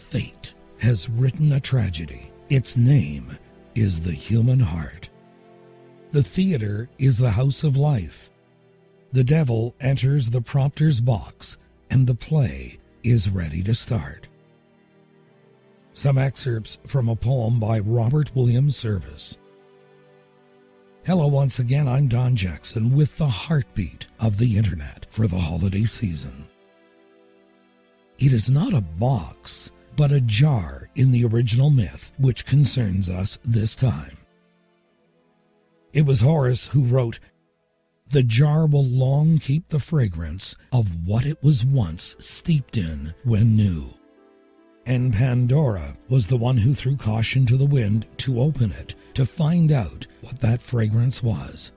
Fate has written a tragedy. Its name is the human heart. The theater is the house of life. The devil enters the prompter's box, and the play is ready to start. Some excerpts from a poem by Robert William Service. Hello once again, I'm Don Jackson with the heartbeat of the internet for the holiday season. It is not a box, but a jar in the original myth which concerns us this time. It was Horace who wrote, "The jar will long keep the fragrance of what it was once steeped in when new." And Pandora was the one who threw caution to the wind to open it, to find out what that fragrance was.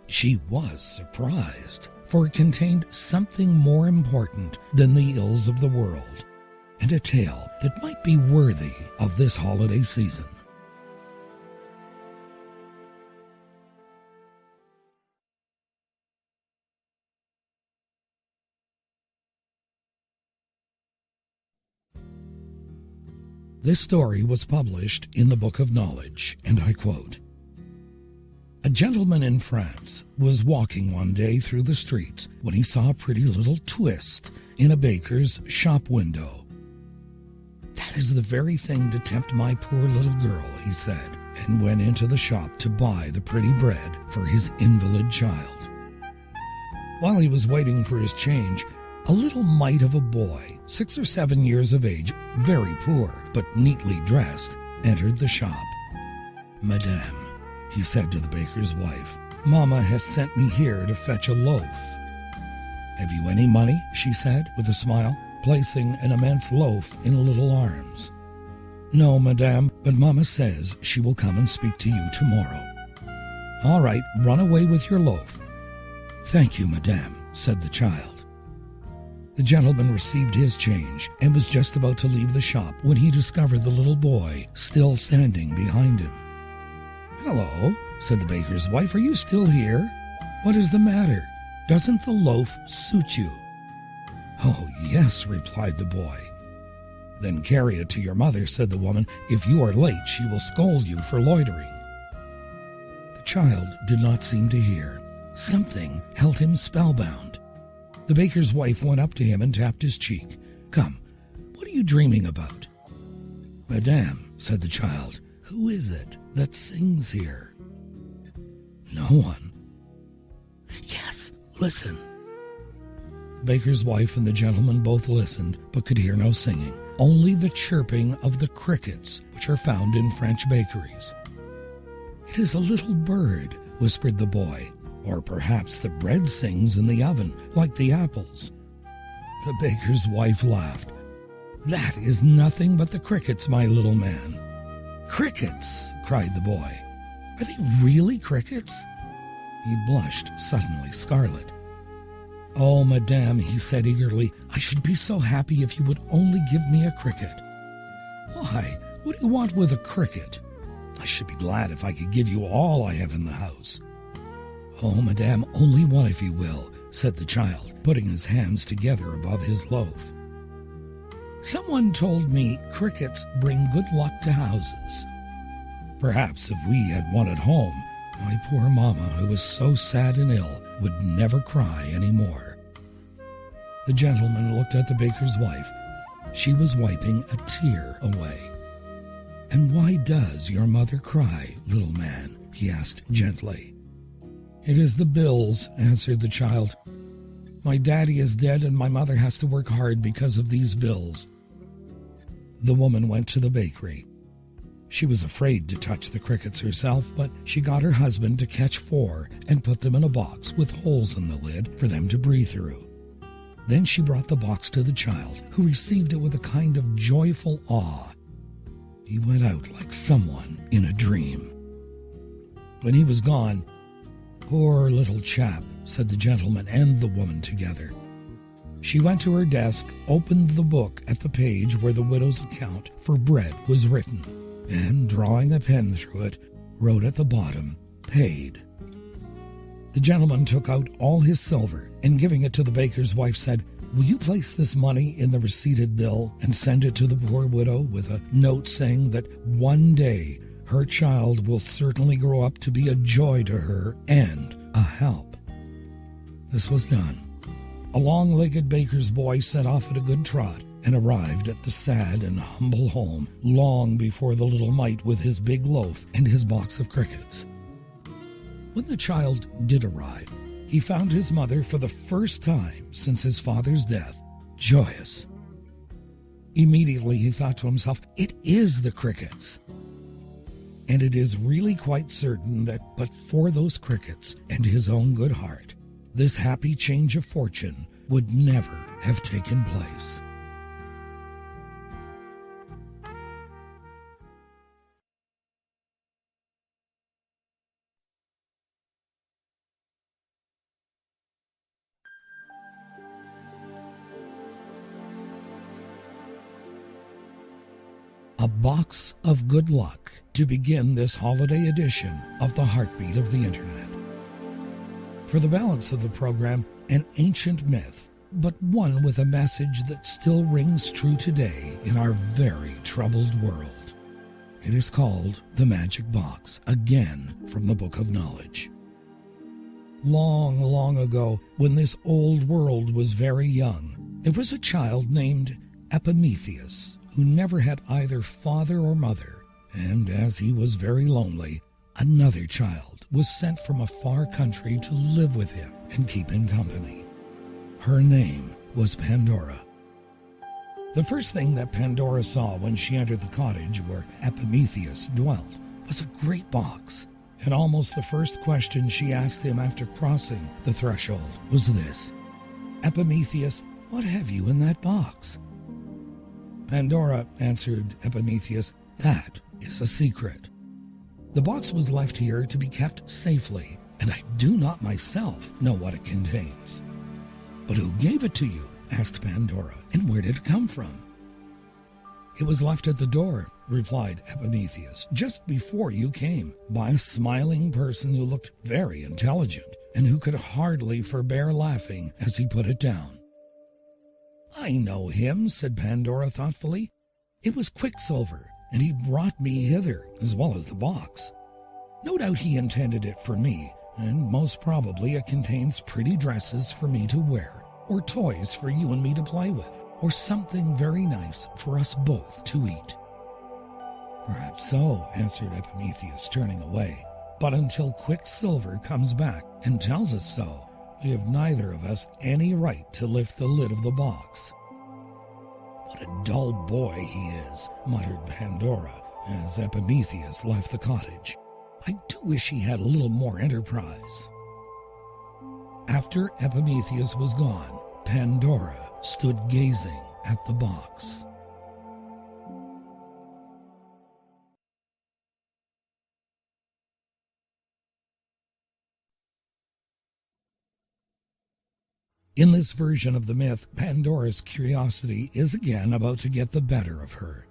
She was surprised, for it contained something more important than the ills of the world, and a tale that might be worthy of this holiday season. This story was published in the Book of Knowledge, and I quote, "A gentleman in France was walking one day through the streets when he saw a pretty little twist in a baker's shop window. 'That is the very thing to tempt my poor little girl,' he said, and went into the shop to buy the pretty bread for his invalid child. While he was waiting for his change, a little mite of a boy, 6 or 7 years of age, very poor but neatly dressed, entered the shop. 'Madame,' he said to the baker's wife, 'Mamma has sent me here to fetch a loaf.' 'Have you any money?' she said with a smile, placing an immense loaf in little arms. 'No, Madame, but Mamma says she will come and speak to you tomorrow.' 'All right, run away with your loaf.' 'Thank you, Madame,' said the child. The gentleman received his change and was just about to leave the shop when he discovered the little boy still standing behind him. 'Hello,' said the baker's wife, 'are you still here? What is the matter? Doesn't the loaf suit you?' 'Oh, yes,' replied the boy. 'Then carry it to your mother,' said the woman. 'If you are late, she will scold you for loitering.' The child did not seem to hear. Something held him spellbound. The baker's wife went up to him and tapped his cheek. 'Come, what are you dreaming about?' 'Madame,' said the child, 'who is it that sings here?' 'No one.' 'Yes, listen.' The baker's wife and the gentleman both listened, but could hear no singing, only the chirping of the crickets which are found in French bakeries. 'It is a little bird,' whispered the boy. 'Or perhaps the bread sings in the oven, like the apples.' The baker's wife laughed. 'That is nothing but the crickets, my little man.' 'Crickets!' cried the boy. 'Are they really crickets?' He blushed suddenly scarlet. 'Oh, Madame,' he said eagerly, 'I should be so happy if you would only give me a cricket.' 'Why, what do you want with a cricket?' 'I should be glad if I could give you all I have in the house.' 'Oh, Madame, only one if you will,' said the child, putting his hands together above his loaf. 'Someone told me crickets bring good luck to houses. Perhaps if we had one at home, my poor mamma, who was so sad and ill, would never cry any more.' The gentleman looked at the baker's wife. She was wiping a tear away. 'And why does your mother cry, little man?' he asked gently. 'It is the bills,' answered the child. 'My daddy is dead and my mother has to work hard because of these bills.' The woman went to the bakery. She was afraid to touch the crickets herself, but she got her husband to catch 4 and put them in a box with holes in the lid for them to breathe through. Then she brought the box to the child, who received it with a kind of joyful awe. He went out like someone in a dream. When he was gone, "Poor little chap," said the gentleman and the woman together. She went to her desk, opened the book at the page where the widow's account for bread was written, and, drawing a pen through it, wrote at the bottom, "Paid." The gentleman took out all his silver, and giving it to the baker's wife, said, Will you place this money in the receipted bill and send it to the poor widow with a note saying that one day her child will certainly grow up to be a joy to her and a help?" This was done. A long-legged baker's boy set off at a good trot and arrived at the sad and humble home long before the little mite with his big loaf and his box of crickets. When the child did arrive, he found his mother for the first time since his father's death, joyous. Immediately he thought to himself, "It is the crickets." And it is really quite certain that but for those crickets and his own good heart, this happy change of fortune would never have taken place. A box of good luck to begin this holiday edition of the Heartbeat of the Internet. For the balance of the program, an ancient myth, but one with a message that still rings true today in our very troubled world. It is called The Magic Box, again from the Book of Knowledge. Long, long ago, when this old world was very young, there was a child named Epimetheus, who never had either father or mother, and as he was very lonely, another child was sent from a far country to live with him and keep him company. Her name was Pandora. The first thing that Pandora saw when she entered the cottage where Epimetheus dwelt was a great box, and almost the first question she asked him after crossing the threshold was this: "Epimetheus, what have you in that box?" "Pandora," answered Epimetheus, "that is a secret. The box was left here to be kept safely, and I do not myself know what it contains." "But who gave it to you?" asked Pandora, "and where did it come from?" "It was left at the door," replied Epimetheus, "just before you came, by a smiling person who looked very intelligent, and who could hardly forbear laughing as he put it down." "I know him," said Pandora thoughtfully. "It was Quicksilver, and he brought me hither, as well as the box. No doubt he intended it for me, and most probably it contains pretty dresses for me to wear, or toys for you and me to play with, or something very nice for us both to eat." "Perhaps so," answered Epimetheus, turning away. "But until Quicksilver comes back and tells us so, we have neither of us any right to lift the lid of the box." "What a dull boy he is," muttered Pandora as Epimetheus left the cottage. "I do wish he had a little more enterprise." After Epimetheus was gone, Pandora stood gazing at the box. In this version of the myth, Pandora's curiosity is again about to get the better of her.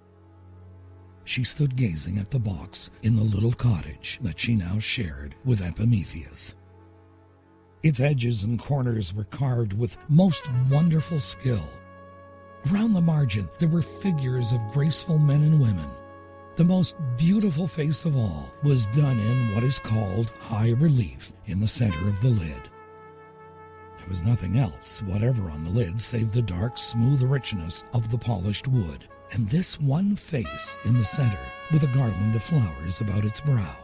She stood gazing at the box in the little cottage that she now shared with Epimetheus. Its edges and corners were carved with most wonderful skill. Around the margin there were figures of graceful men and women. The most beautiful face of all was done in what is called high relief in the center of the lid. There was nothing else whatever on the lid save the dark, smooth richness of the polished wood, and this one face in the center with a garland of flowers about its brow.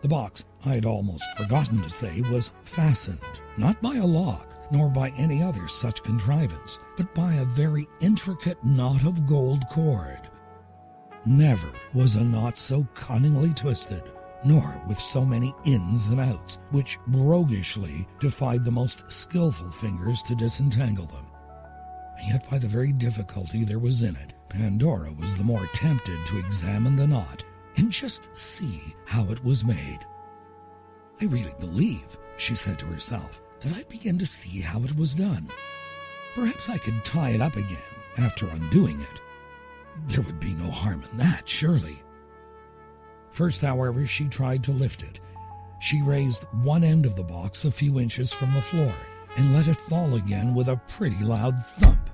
The box, I had almost forgotten to say, was fastened, not by a lock, nor by any other such contrivance, but by a very intricate knot of gold cord. Never was a knot so cunningly twisted, nor with so many ins and outs, which roguishly defied the most skillful fingers to disentangle them. And yet by the very difficulty there was in it, Pandora was the more tempted to examine the knot and just see how it was made. "I really believe," she said to herself, "that I begin to see how it was done. Perhaps I could tie it up again after undoing it. There would be no harm in that, surely." First, however, she tried to lift it. She raised one end of the box a few inches from the floor and let it fall again with a pretty loud thump.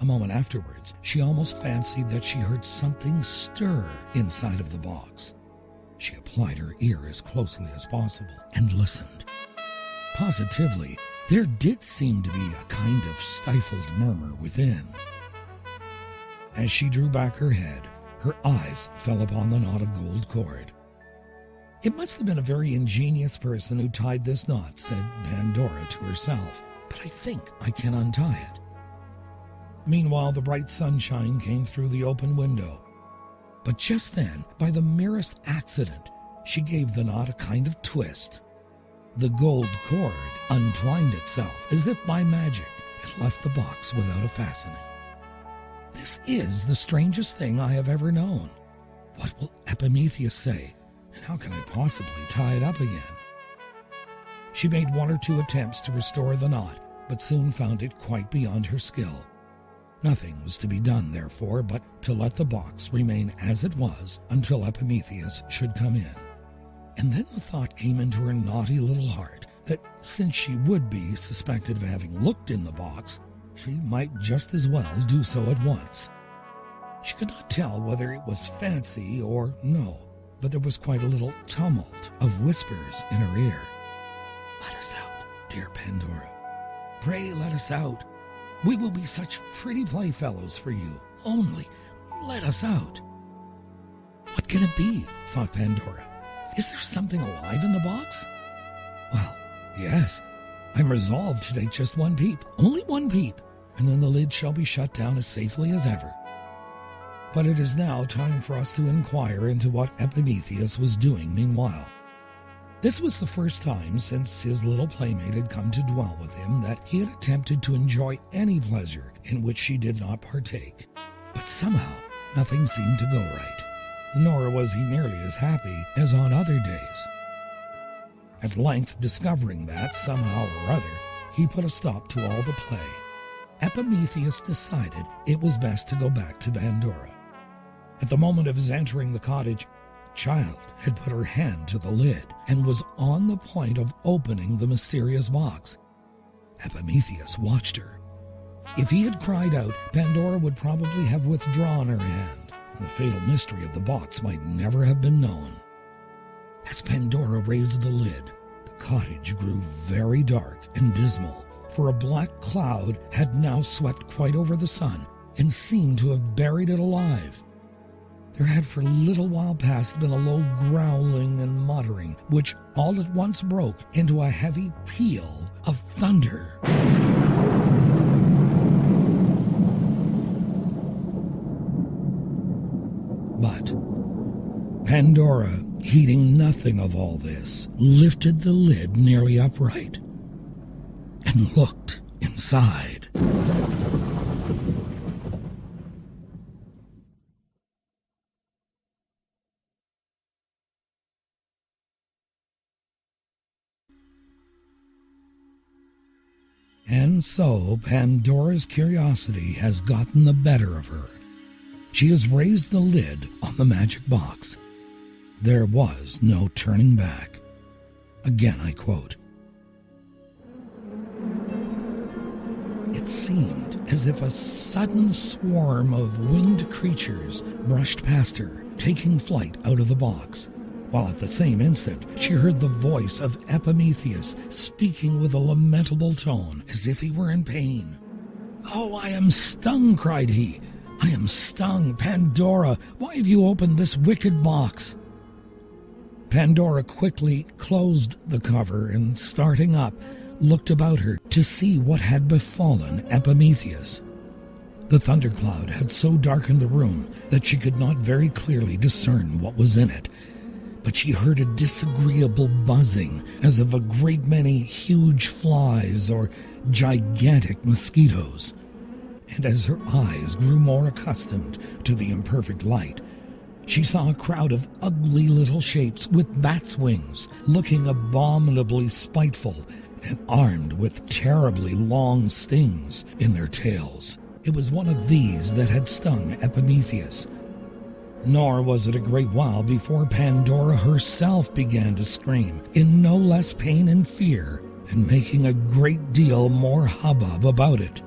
A moment afterwards, she almost fancied that she heard something stir inside of the box. She applied her ear as closely as possible and listened. Positively, there did seem to be a kind of stifled murmur within. As she drew back her head, her eyes fell upon the knot of gold cord. "It must have been a very ingenious person who tied this knot," said Pandora to herself, "but I think I can untie it." Meanwhile, the bright sunshine came through the open window. But just then, by the merest accident, she gave the knot a kind of twist. The gold cord untwined itself as if by magic and left the box without a fastening. "This is the strangest thing I have ever known. What will Epimetheus say, and how can I possibly tie it up again?" She made one or two attempts to restore the knot, but soon found it quite beyond her skill. Nothing was to be done, therefore, but to let the box remain as it was until Epimetheus should come in. And then the thought came into her naughty little heart that since she would be suspected of having looked in the box, she might just as well do so at once. She could not tell whether it was fancy or no, but there was quite a little tumult of whispers in her ear. "Let us out, dear Pandora. Pray let us out. We will be such pretty playfellows for you. Only let us out." "What can it be?" thought Pandora. "Is there something alive in the box? Well, yes. I'm resolved to take just one peep, only one peep, and then the lid shall be shut down as safely as ever." But it is now time for us to inquire into what Epimetheus was doing meanwhile. This was the first time since his little playmate had come to dwell with him that he had attempted to enjoy any pleasure in which she did not partake. But somehow nothing seemed to go right, nor was he nearly as happy as on other days. At length, discovering that, somehow or other, he put a stop to all the play, Epimetheus decided it was best to go back to Pandora. At the moment of his entering the cottage, the child had put her hand to the lid and was on the point of opening the mysterious box. Epimetheus watched her. If he had cried out, Pandora would probably have withdrawn her hand, and the fatal mystery of the box might never have been known. As Pandora raised the lid, the cottage grew very dark and dismal, for a black cloud had now swept quite over the sun and seemed to have buried it alive. There had for a little while past been a low growling and muttering, which all at once broke into a heavy peal of thunder. But Pandora, heeding nothing of all this, lifted the lid nearly upright and looked inside. And so Pandora's curiosity has gotten the better of her. She has raised the lid on the magic box. There was no turning back. Again I quote, "It seemed as if a sudden swarm of winged creatures brushed past her, taking flight out of the box, while at the same instant she heard the voice of Epimetheus speaking with a lamentable tone, as if he were in pain. 'Oh, I am stung,' cried he. 'I am stung. Pandora, why have you opened this wicked box?' Pandora quickly closed the cover and, starting up, looked about her to see what had befallen Epimetheus. The thundercloud had so darkened the room that she could not very clearly discern what was in it, but she heard a disagreeable buzzing as of a great many huge flies or gigantic mosquitoes. And as her eyes grew more accustomed to the imperfect light, she saw a crowd of ugly little shapes with bats' wings, looking abominably spiteful and armed with terribly long stings in their tails. It was one of these that had stung Epimetheus. Nor was it a great while before Pandora herself began to scream, in no less pain and fear and making a great deal more hubbub about it.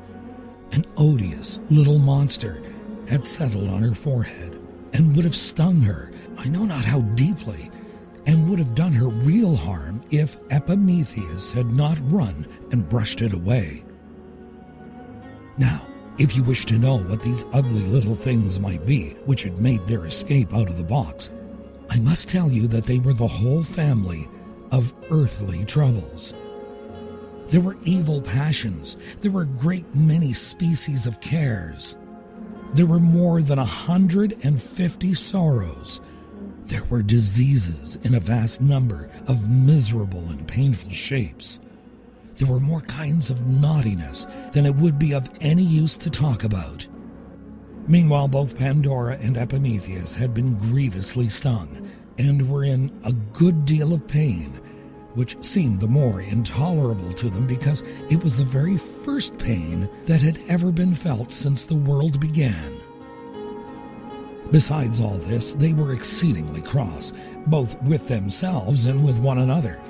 An odious little monster had settled on her forehead and would have stung her, I know not how deeply, and would have done her real harm if Epimetheus had not run and brushed it away. Now, if you wish to know what these ugly little things might be which had made their escape out of the box, I must tell you that they were the whole family of earthly troubles. There were evil passions. There were a great many species of cares. There were more than 150 sorrows. There were diseases in a vast number of miserable and painful shapes. There were more kinds of naughtiness than it would be of any use to talk about. Meanwhile, both Pandora and Epimetheus had been grievously stung and were in a good deal of pain, which seemed the more intolerable to them because it was the very first pain that had ever been felt since the world began. Besides all this, they were exceedingly cross, both with themselves and with one another.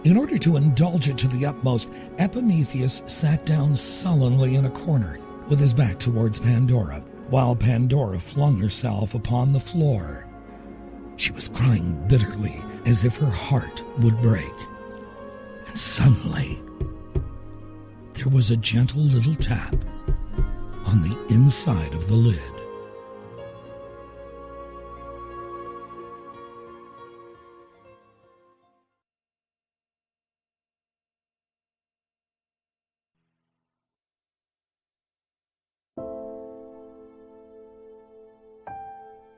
In order to indulge it to the utmost, Epimetheus sat down sullenly in a corner with his back towards Pandora, while Pandora flung herself upon the floor. She was crying bitterly, as if her heart would break. And suddenly, there was a gentle little tap on the inside of the lid.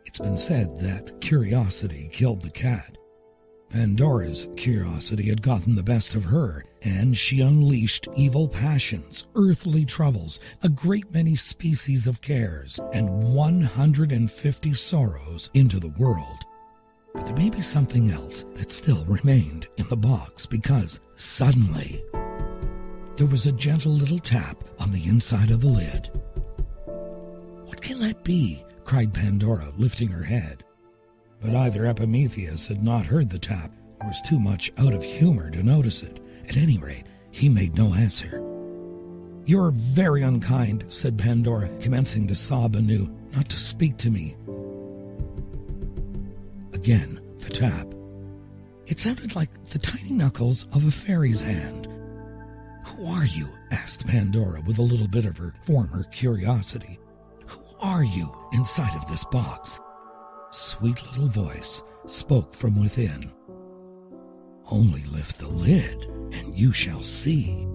It's been said that curiosity killed the cat. Pandora's curiosity had gotten the best of her, and she unleashed evil passions, earthly troubles, a great many species of cares, and 150 sorrows into the world. But there may be something else that still remained in the box, because suddenly there was a gentle little tap on the inside of the lid. "What can that be?" cried Pandora, lifting her head. But either Epimetheus had not heard the tap, or was too much out of humor to notice it. At any rate, he made no answer. "You're very unkind," said Pandora, commencing to sob anew, "not to speak to me." Again, the tap. It sounded like the tiny knuckles of a fairy's hand. "Who are you?" asked Pandora, with a little bit of her former curiosity. "Who are you inside of this box?" Sweet little voice spoke from within. "Only lift the lid, and you shall see."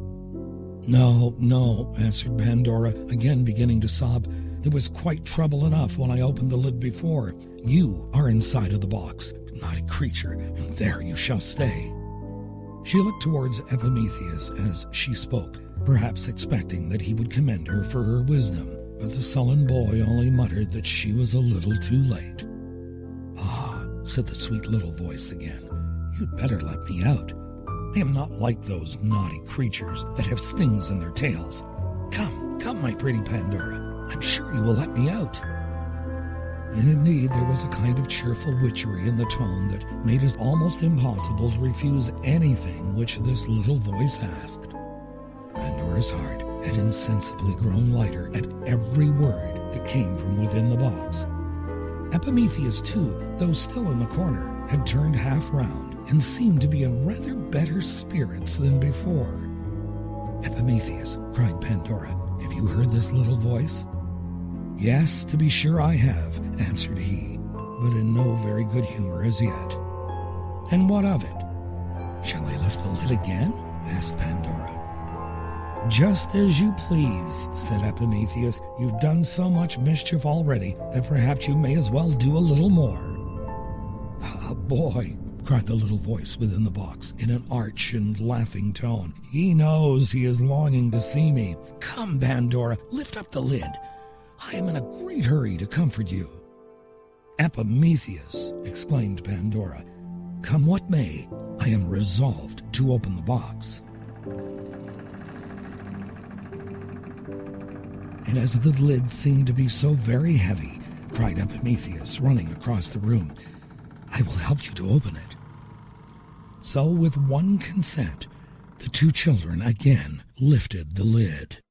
"No, no," answered Pandora, again beginning to sob. "There was quite trouble enough when I opened the lid before. You are inside of the box, naughty creature, and there you shall stay." She looked towards Epimetheus as she spoke, perhaps expecting that he would commend her for her wisdom, but the sullen boy only muttered that she was a little too late. "Ah," said the sweet little voice again, "you'd better let me out. I am not like those naughty creatures that have stings in their tails. Come, come, my pretty Pandora, I'm sure you will let me out." And indeed, there was a kind of cheerful witchery in the tone that made it almost impossible to refuse anything which this little voice asked. Pandora's heart had insensibly grown lighter at every word that came from within the box. Epimetheus, too, though still in the corner, had turned half round and seemed to be in rather better spirits than before. "Epimetheus," cried Pandora, "have you heard this little voice?" "Yes, to be sure I have," answered he, but in no very good humor as yet. "And what of it?" "Shall I lift the lid again?" asked Pandora. "Just as you please," said Epimetheus. "You've done so much mischief already that perhaps you may as well do a little more." "Ah, boy," cried the little voice within the box in an arch and laughing tone. "He knows he is longing to see me. Come, Pandora, lift up the lid. I am in a great hurry to comfort you." "Epimetheus," exclaimed Pandora, "come what may, I am resolved to open the box." And as the lid seemed to be so very heavy, cried Epimetheus, running across the room, "I will help you to open it." So with one consent, the two children again lifted the lid.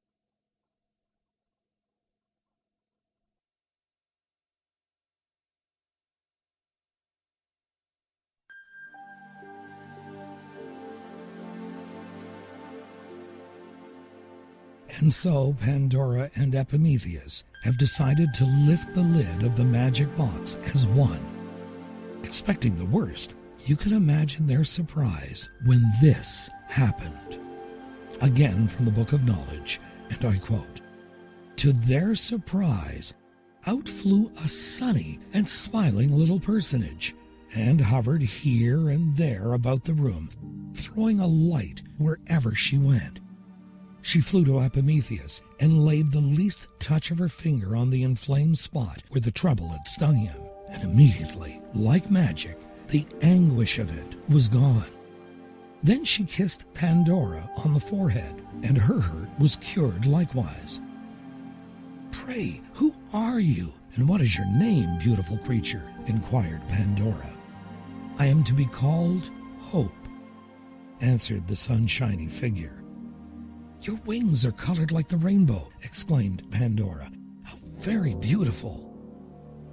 And so Pandora and Epimetheus have decided to lift the lid of the magic box as one. Expecting the worst, you can imagine their surprise when this happened. Again from the Book of Knowledge, and I quote, "To their surprise, out flew a sunny and smiling little personage, and hovered here and there about the room, throwing a light wherever she went. She flew to Epimetheus and laid the least touch of her finger on the inflamed spot where the trouble had stung him, and immediately, like magic, the anguish of it was gone. Then she kissed Pandora on the forehead, and her hurt was cured likewise. 'Pray, who are you, and what is your name, beautiful creature?' inquired Pandora. 'I am to be called Hope,' answered the sunshiny figure. 'Your wings are colored like the rainbow,' exclaimed Pandora. 'How very beautiful!'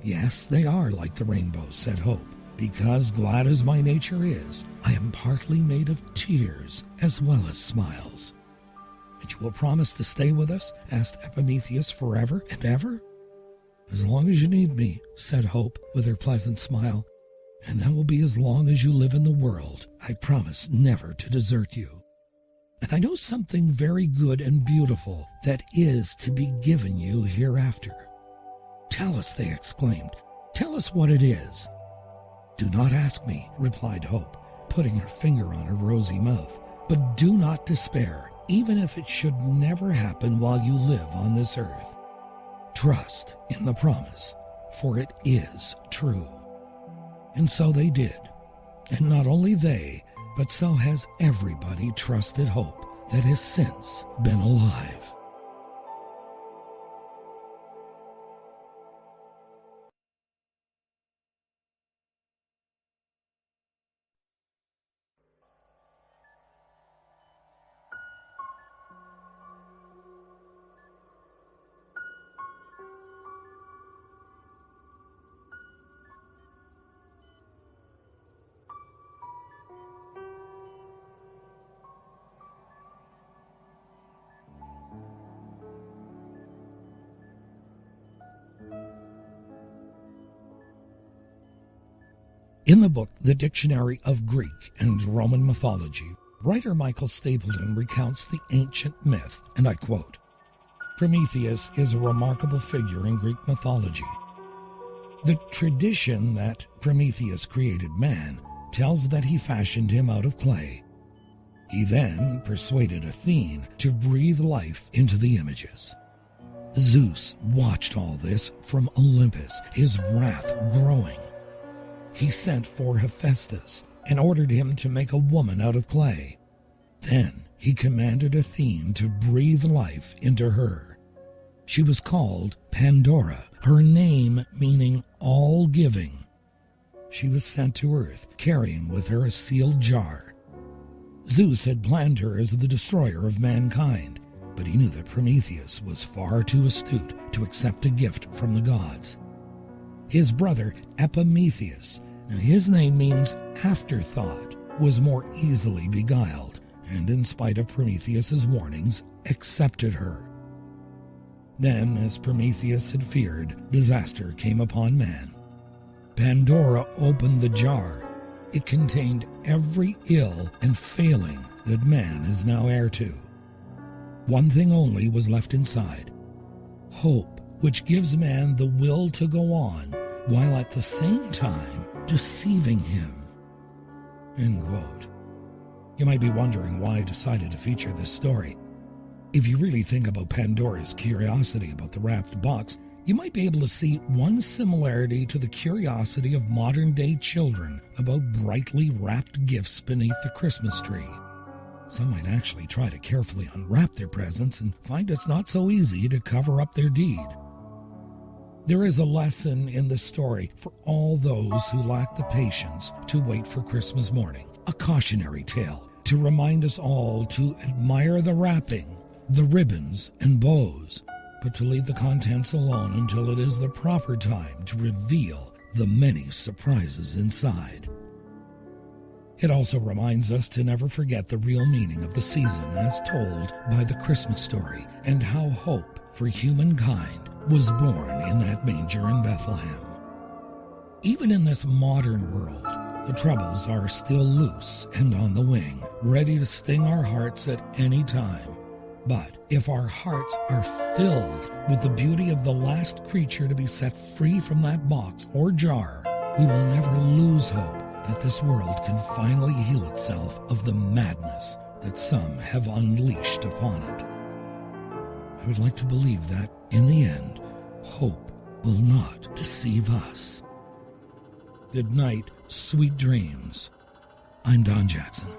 'Yes, they are like the rainbow,' said Hope, 'because glad as my nature is, I am partly made of tears as well as smiles.' 'And you will promise to stay with us?' asked Epimetheus, 'forever and ever?' 'As long as you need me,' said Hope with her pleasant smile, 'and that will be as long as you live in the world. I promise never to desert you. And I know something very good and beautiful that is to be given you hereafter.' 'Tell us,' they exclaimed. 'Tell us what it is.' 'Do not ask me,' replied Hope, putting her finger on her rosy mouth, 'but do not despair, even if it should never happen while you live on this earth. Trust in the promise, for it is true.' And so they did. And not only they, but so has everybody trusted Hope that has since been alive. In the book, The Dictionary of Greek and Roman Mythology, writer Michael Stapleton recounts the ancient myth, and I quote, "Prometheus is a remarkable figure in Greek mythology. The tradition that Prometheus created man tells that he fashioned him out of clay. He then persuaded Athene to breathe life into the images. Zeus watched all this from Olympus, his wrath growing. He sent for Hephaestus and ordered him to make a woman out of clay. Then he commanded Athene to breathe life into her. She was called Pandora, her name meaning all-giving. She was sent to Earth, carrying with her a sealed jar. Zeus had planned her as the destroyer of mankind, but he knew that Prometheus was far too astute to accept a gift from the gods. His brother Epimetheus, now his name means afterthought, was more easily beguiled, and in spite of Prometheus's warnings, accepted her. Then, as Prometheus had feared, disaster came upon man. Pandora opened the jar. It contained every ill and failing that man is now heir to. One thing only was left inside: hope, which gives man the will to go on, while at the same time deceiving him." End quote. You might be wondering why I decided to feature this story. If you really think about Pandora's curiosity about the wrapped box, you might be able to see one similarity to the curiosity of modern-day children about brightly wrapped gifts beneath the Christmas tree. Some might actually try to carefully unwrap their presents and find it's not so easy to cover up their deed. There is a lesson in this story for all those who lack the patience to wait for Christmas morning, a cautionary tale to remind us all to admire the wrapping, the ribbons and bows, but to leave the contents alone until it is the proper time to reveal the many surprises inside. It also reminds us to never forget the real meaning of the season as told by the Christmas story and how hope for humankind was born in that manger in Bethlehem. Even in this modern world, the troubles are still loose and on the wing, ready to sting our hearts at any time. But if our hearts are filled with the beauty of the last creature to be set free from that box or jar, we will never lose hope that this world can finally heal itself of the madness that some have unleashed upon it. I would like to believe that, in the end, hope will not deceive us. Good night, sweet dreams. I'm Don Jackson.